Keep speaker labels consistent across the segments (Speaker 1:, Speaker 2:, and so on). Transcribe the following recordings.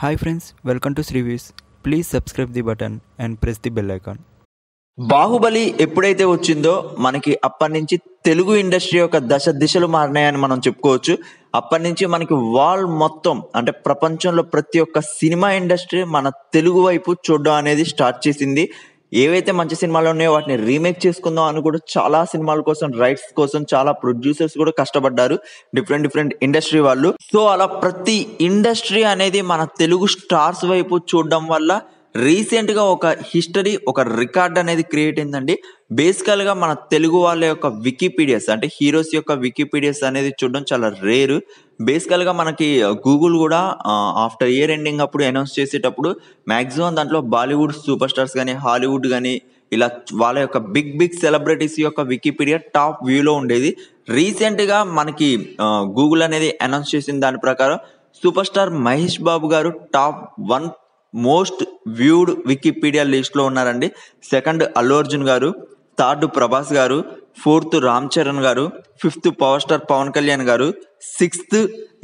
Speaker 1: Hi friends, welcome to Srivis. Please subscribe the button and press the bell icon.
Speaker 2: Baahubali ఎప్పుడైతే వచ్చిందో మనకి అప్పటి నుంచి తెలుగు ఇండస్ట్రీ యొక్క దిశలు మారినాయని మనం చెప్పుకోవచ్చు. అప్పటి నుంచి మనకి మొత్తం అంటే ప్రపంచంలో ప్రతి ఒక్క సినిమా ఇండస్ట్రీ మన తెలుగు వైపు చూడడం అనేది స్టార్ట్ చేసింది. ఏవైతే మంచి సినిమాలు ఉన్నాయో వాటిని రీమేక్ చేసుకుందాం అని కూడా చాలా సినిమాల కోసం రైట్స్ కోసం చాలా ప్రొడ్యూసర్స్ కూడా కష్టపడ్డారు, డిఫరెంట్ ఇండస్ట్రీ వాళ్ళు. సో అలా ప్రతి ఇండస్ట్రీ అనేది మన తెలుగు స్టార్స్ వైపు చూడడం వల్ల రీసెంట్ గా ఒక హిస్టరీ, ఒక రికార్డ్ అనేది క్రియేట్ అయిందండి. బేసికల్ గా మన తెలుగు వాళ్ళ యొక్క వికీపీడియాస్ అంటే హీరోస్ యొక్క వికీపీడియాస్ అనేది చూడడం చాలా రేరు. బేసికల్ గా మనకి గూగుల్ కూడా ఆఫ్టర్ ఇయర్ ఎండింగ్ అప్పుడు అనౌన్స్ చేసేటప్పుడు మాక్సిమం దాంట్లో బాలీవుడ్ సూపర్ స్టార్స్ కానీ, హాలీవుడ్ కానీ ఇలా వాళ్ళ యొక్క బిగ్ సెలబ్రిటీస్ యొక్క వికీపీడియా టాప్ వ్యూలో ఉండేది. రీసెంట్ గా మనకి గూగుల్ అనేది అనౌన్స్ చేసిన దాని ప్రకారం సూపర్ స్టార్ మహేష్ బాబు గారు top 1 most viewed Wikipedia list లో ఉన్నారండి. సెకండ్ అల్లు అర్జున్ గారు, థర్డ్ ప్రభాస్ గారు, ఫోర్త్ రామ్ చరణ్ గారు, fifth power star Pawan Kalyan గారు, సిక్స్త్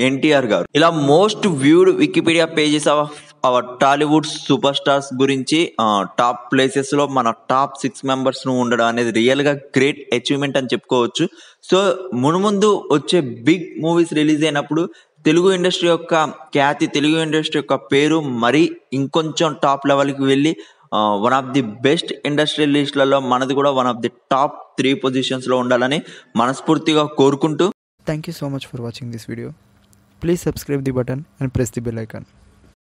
Speaker 2: ఎన్టీఆర్ గారు. ఇలా most viewed Wikipedia pages of our Tollywood super stars గురించి టాప్ ప్లేసెస్ లో మన టాప్ 6 మెంబర్స్ ను ఉండడం అనేది రియల్ గా గ్రేట్ అచీవ్మెంట్ అని చెప్పుకోవచ్చు. సో మునుముందు వచ్చే బిగ్ మూవీస్ రిలీజ్ అయినప్పుడు తెలుగు ఇండస్ట్రీ యొక్క ఖ్యాతి, తెలుగు ఇండస్ట్రీ యొక్క పేరు మరి ఇంకొంచెం టాప్ లెవెల్కి వెళ్ళి one of the best industrial లిస్ట్లలో మనది కూడా వన్ ఆఫ్ ది టాప్ 3 పొజిషన్స్లో ఉండాలని మనస్ఫూర్తిగా కోరుకుంటూ
Speaker 1: Thank you so much for watching this video. Please subscribe the button and press the bell icon.